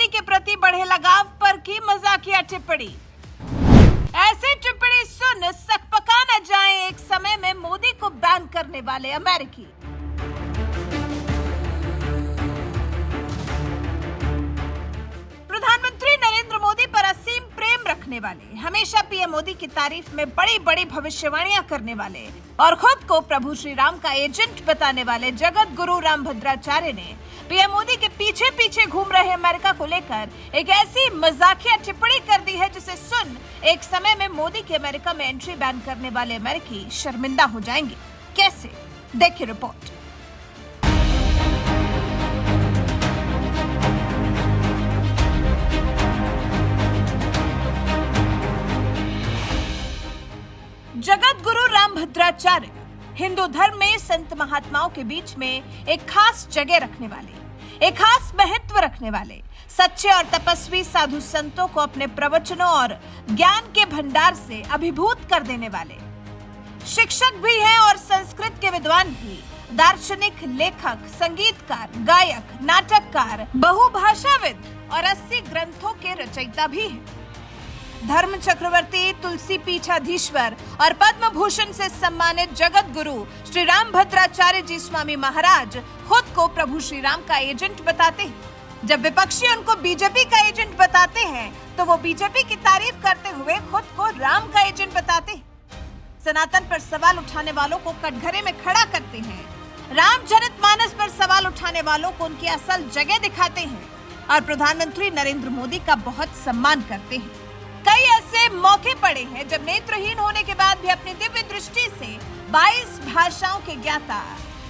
मोदी के प्रति बढ़े लगाव पर की मजाकिया टिप्पणी। ऐसी टिप्पणी सुन सकपका न जाए एक समय में मोदी को बैन करने वाले अमेरिकी। प्रधानमंत्री नरेंद्र मोदी पर असीम प्रेम रखने वाले, हमेशा पीएम मोदी की तारीफ में बड़ी बड़ी भविष्यवाणियां करने वाले और खुद को प्रभु श्री राम का एजेंट बताने वाले जगत गुरु रामभद्राचार्य ने पीएम मोदी के पीछे पीछे घूम रहे अमेरिका को लेकर एक ऐसी मजाकिया टिप्पणी कर दी है जिसे सुन एक समय में मोदी के अमेरिका में एंट्री बैन करने वाले अमेरिकी शर्मिंदा हो जाएंगे। कैसे, देखिए रिपोर्ट। जगत गुरु रामभद्राचार्य हिंदू धर्म में संत महात्माओं के बीच में एक खास जगह रखने वाले, एक खास महत्व रखने वाले, सच्चे और तपस्वी साधु संतों को अपने प्रवचनों और ज्ञान के भंडार से अभिभूत कर देने वाले, शिक्षक भी हैं और संस्कृत के विद्वान भी, दार्शनिक, लेखक, संगीतकार, गायक, नाटककार, बहुभाषाविद और 80 ग्रंथों के रचयिता भी हैं। धर्म चक्रवर्ती, तुलसी पीठाधीश्वर और पद्म भूषण से सम्मानित जगत गुरु श्री रामभद्राचार्य जी स्वामी महाराज खुद को प्रभु श्री राम का एजेंट बताते हैं। जब विपक्षी उनको बीजेपी का एजेंट बताते हैं तो वो बीजेपी की तारीफ करते हुए खुद को राम का एजेंट बताते हैं। सनातन पर सवाल उठाने वालों को कटघरे में खड़ा करते हैं, रामचरितमानस पर सवाल उठाने वालों को उनकी असल जगह दिखाते हैं और प्रधानमंत्री नरेंद्र मोदी का बहुत सम्मान करते हैं। कई ऐसे मौके पड़े हैं जब नेत्रहीन होने के बाद भी अपनी दिव्य दृष्टि से 22 भाषाओं के ज्ञाता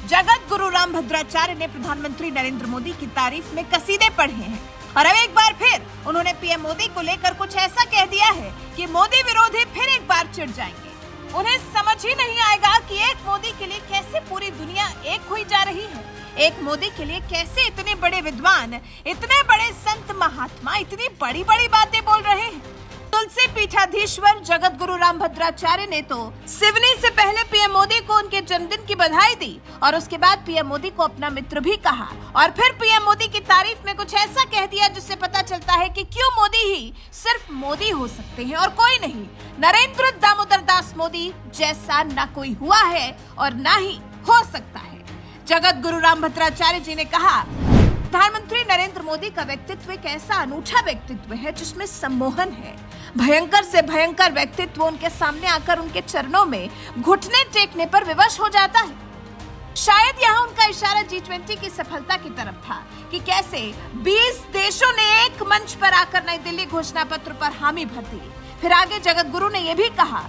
जगत गुरु रामभद्राचार्य ने प्रधानमंत्री नरेंद्र मोदी की तारीफ में कसीदे पढ़े हैं और अब एक बार फिर उन्होंने पीएम मोदी को लेकर कुछ ऐसा कह दिया है कि मोदी विरोधी फिर एक बार चिढ़ जाएंगे। उन्हें समझ ही नहीं आएगा कि एक मोदी के लिए कैसे पूरी दुनिया एक हुई जा रही है, एक मोदी के लिए कैसे इतने बड़े विद्वान, इतने बड़े संत महात्मा इतनी बड़ी बड़ी बातें बोल रहे हैं। तुलसी पीठाधीश्वर जगत गुरु रामभद्राचार्य ने तो सिवनी से पहले पीएम मोदी को उनके जन्मदिन की बधाई दी और उसके बाद पीएम मोदी को अपना मित्र भी कहा और फिर पीएम मोदी की तारीफ में कुछ ऐसा कह दिया जिससे पता चलता है कि क्यों मोदी ही सिर्फ मोदी हो सकते हैं और कोई नहीं। नरेंद्र दामोदर दास मोदी जैसा ना कोई हुआ है और ना ही हो सकता है। जगत गुरु रामभद्राचार्य जी ने कहा, प्रधानमंत्री नरेंद्र मोदी का व्यक्तित्व एक ऐसा अनूठा व्यक्तित्व है जिसमें सम्मोहन है। भयंकर से भयंकर व्यक्तित्व उनके सामने आकर उनके चरणों में घुटने टेकने पर विवश हो जाता है। शायद यहाँ उनका इशारा G20 की सफलता की तरफ था कि कैसे 20 देशों ने एक मंच पर आकर नई दिल्ली घोषणा पत्र पर हामी भर दी। फिर आगे जगत गुरु ने यह भी कहा,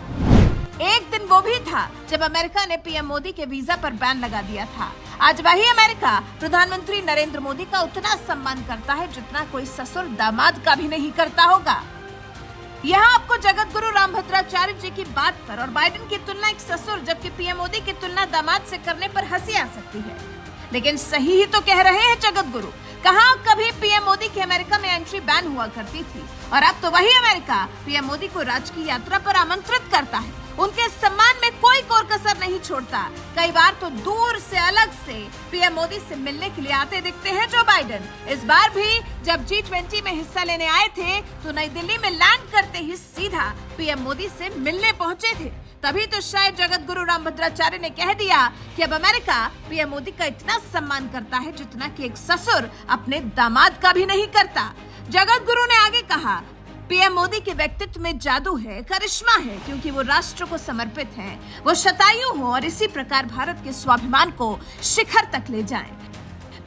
एक दिन वो भी था जब अमेरिका ने पीएम मोदी के वीजा पर बैन लगा दिया था। आज वही अमेरिका प्रधानमंत्री नरेंद्र मोदी का उतना सम्मान करता है जितना कोई ससुर दामाद का भी नहीं करता होगा। यहाँ आपको जगत गुरु रामभद्राचार्य जी की बात पर और बाइडेन की तुलना एक ससुर जबकि पीएम मोदी की तुलना दामाद से करने पर हंसी आ सकती है, लेकिन सही ही तो कह रहे हैं जगत गुरु। कहाँ कभी पीएम मोदी की अमेरिका में एंट्री बैन हुआ करती थी और अब तो वही अमेरिका पीएम मोदी को राजकीय यात्रा पर आमंत्रित करता है, उनके सम्मान में कोई कोर कसर नहीं छोड़ता। कई बार तो दूर से अलग से पीएम मोदी से मिलने के लिए आते दिखते हैं जो बाइडेन। इस बार भी जब G20 में हिस्सा लेने आए थे तो नई दिल्ली में लैंड करते ही सीधा पीएम मोदी से मिलने पहुंचे थे। तभी तो शायद जगत गुरु रामभद्राचार्य ने कह दिया कि अब अमेरिका पीएम मोदी का इतना सम्मान करता है जितना कि एक ससुर अपने दामाद का भी नहीं करता। जगत गुरु ने आगे कहा, पीएम मोदी के व्यक्तित्व में जादू है, करिश्मा है, क्योंकि वो राष्ट्र को समर्पित हैं, वो शतायु हो और इसी प्रकार भारत के स्वाभिमान को शिखर तक ले जाएं।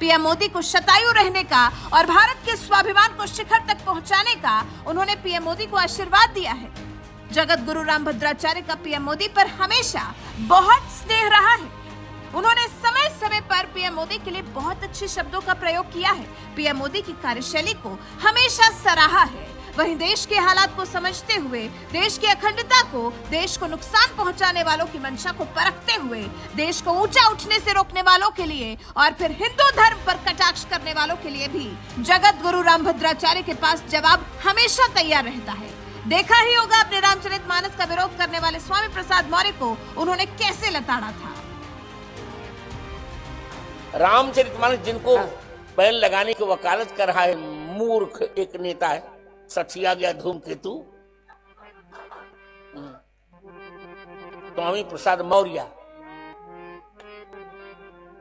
पीएम मोदी को शतायु रहने का और भारत के स्वाभिमान को शिखर तक पहुंचाने का उन्होंने पीएम मोदी को आशीर्वाद दिया है। जगत गुरु रामभद्राचार्य का पीएम मोदी पर हमेशा बहुत स्नेह रहा है। उन्होंने समय समय पर पीएम मोदी के लिए बहुत अच्छे शब्दों का प्रयोग किया है। पीएम मोदी की कार्यशैली को हमेशा सराहा है। वहीं देश के हालात को समझते हुए, देश की अखंडता को, देश को नुकसान पहुंचाने वालों की मंशा को परखते हुए, देश को ऊंचा उठने से रोकने वालों के लिए और फिर हिंदू धर्म पर कटाक्ष करने वालों के लिए भी जगत गुरु रामभद्राचार्य के पास जवाब हमेशा तैयार रहता है। देखा ही होगा अपने रामचरितमानस का विरोध करने वाले स्वामी प्रसाद मौर्य को उन्होंने कैसे लताड़ा था। रामचरितमानस जिनको बैन लगाने की वकालत कर रहा है मूर्ख एक नेता है, सठिया गया धूमकेतु। स्वामी प्रसाद मौर्य,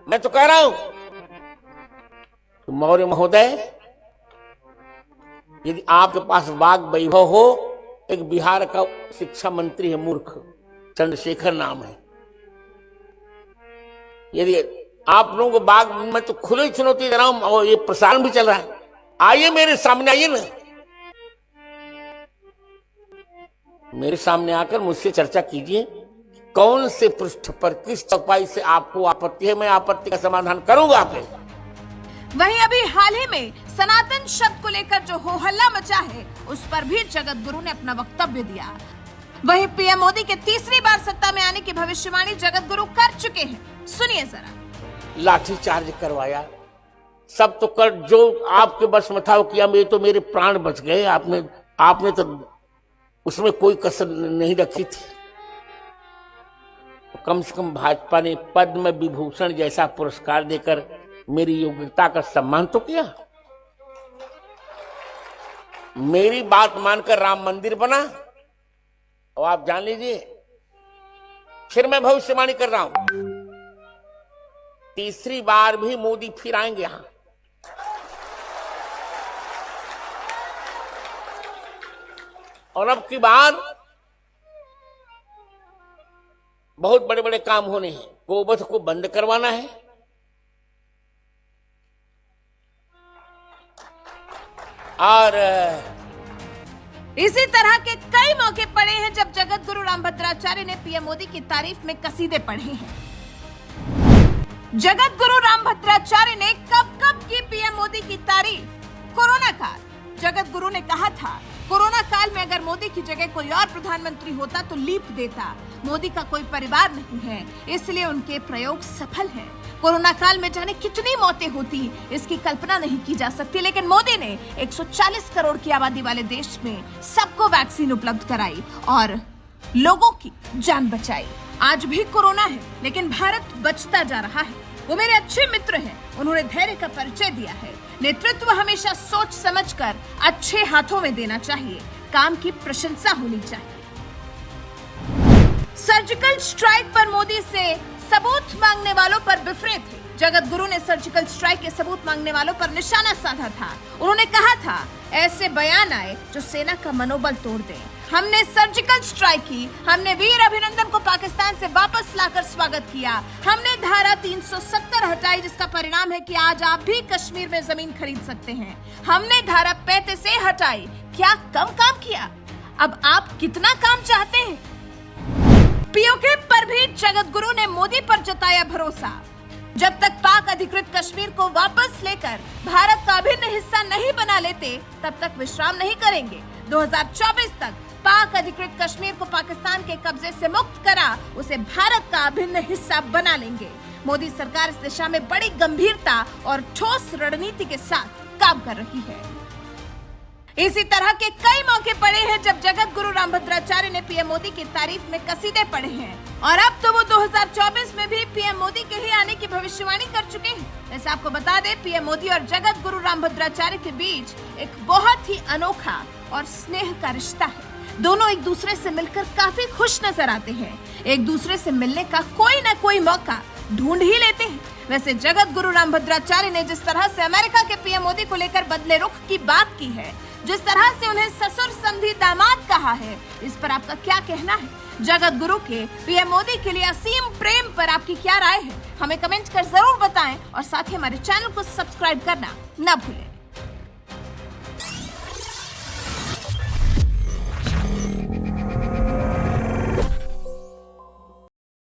मैं तो कह रहा हूं तो मौर्य महोदय, यदि आपके पास वाग वैभव हो, एक बिहार का शिक्षा मंत्री है मूर्ख, चंद्रशेखर नाम है, यदि आप लोगों को बाग में तो खुले चुनौती दे रहा हूं, और ये प्रसारण भी चल रहा है, आइए मेरे सामने, आइए ना, मेरे सामने आकर मुझसे चर्चा कीजिए, कौन से पृष्ठ पर किस चौपाई से आपको आपत्ति है, मैं आपत्ति का समाधान करूंगा आपके। वहीं अभी हाल ही में सनातन शब्द को लेकर जो हो हल्ला मचा है, उस पर भी जगत गुरु ने अपना वक्तव्य दिया। वहीं पीएम मोदी के तीसरी बार सत्ता में आने की भविष्यवाणी जगत गुरु कर चुके हैं, सुनिए जरा। लाठीचार्ज करवाया, सब तो कर, जो आपके बस में था वो किया, तो मेरे प्राण बच गए। आपने तो उसमें कोई कसर नहीं रखी थी। कम से कम भाजपा ने पद्म विभूषण जैसा पुरस्कार देकर मेरी योग्यता का सम्मान तो किया। मेरी बात मानकर राम मंदिर बना, और आप जान लीजिए, फिर मैं भविष्यवाणी कर रहा हूं, तीसरी बार भी मोदी फिर आएंगे यहां। और अब की बार बहुत बड़े बड़े काम होने हैं। गोवध को बंद करवाना है, और इसी तरह के कई मौके पड़े हैं जब जगत गुरु रामभद्राचार्य ने पीएम मोदी की तारीफ में कसीदे पढ़े हैं। जगत गुरु रामभद्राचार्य ने कब कब की पीएम मोदी की तारीफ? कोरोना काल, जगत गुरु ने कहा था, कोरोना काल में अगर मोदी की जगह कोई और प्रधानमंत्री होता तो लीप देता। मोदी का कोई परिवार नहीं है, इसलिए उनके प्रयोग सफल हैं। कोरोना काल में जाने कितनी मौतें होती, इसकी कल्पना नहीं की जा सकती, लेकिन मोदी ने 140 करोड़ की आबादी वाले देश में सबको वैक्सीन उपलब्ध कराई और लोगों की जान बचाई। आज भी कोरोना है, लेकिन भारत बचता जा रहा है। वो मेरे अच्छे मित्र हैं, उन्होंने धैर्य का परिचय दिया है। नेतृत्व हमेशा सोच समझकर अच्छे हाथों में देना चाहिए, काम की प्रशंसा होनी चाहिए। सर्जिकल स्ट्राइक पर मोदी से सबूत मांगने वालों पर बिफरे थे। जगत गुरु ने सर्जिकल स्ट्राइक के सबूत मांगने वालों पर निशाना साधा था। उन्होंने कहा था, ऐसे बयान आए जो सेना का मनोबल तोड़ दें। हमने सर्जिकल स्ट्राइक की, हमने वीर अभिनंदन को पाकिस्तान से वापस लाकर स्वागत किया, हमने धारा 370 हटाई, जिसका परिणाम है कि आज आप भी कश्मीर में जमीन खरीद सकते हैं। हमने धारा 35 हटाई। क्या कम काम किया? अब आप कितना काम चाहते हैं? पीओके पर भी जगत गुरु ने मोदी पर जताया भरोसा। जब तक पाक अधिकृत कश्मीर को वापस लेकर भारत का अभिन्न हिस्सा नहीं बना लेते, तब तक विश्राम नहीं करेंगे। 2024 तक पाक अधिकृत कश्मीर को पाकिस्तान के कब्जे से मुक्त करा उसे भारत का अभिन्न हिस्सा बना लेंगे। मोदी सरकार इस दिशा में बड़ी गंभीरता और ठोस रणनीति के साथ काम कर रही है। इसी तरह के कई मौके पड़े हैं जब जगत गुरु रामभद्राचार्य ने पीएम मोदी की तारीफ में कसीदे पढ़े हैं, और अब तो वो 2024 में भी पीएम मोदी के ही आने की भविष्यवाणी कर चुके हैं। वैसे आपको बता दें, पीएम मोदी और जगत गुरु रामभद्राचार्य के बीच एक बहुत ही अनोखा और स्नेह का रिश्ता है। दोनों एक दूसरे से मिलकर काफी खुश नजर आते हैं, एक दूसरे से मिलने का कोई न कोई मौका ढूंढ ही लेते हैं। वैसे जगत गुरु रामभद्राचार्य ने जिस तरह से अमेरिका के पीएम मोदी को लेकर बदले रुख की बात की है, जिस तरह से उन्हें ससुर समधी दामाद कहा है, इस पर आपका क्या कहना है? जगत गुरु के पीएम मोदी के लिए असीम प्रेम पर आपकी क्या राय है? हमें कमेंट कर जरूर बताएं, और साथ ही हमारे चैनल को सब्सक्राइब करना न भूलें।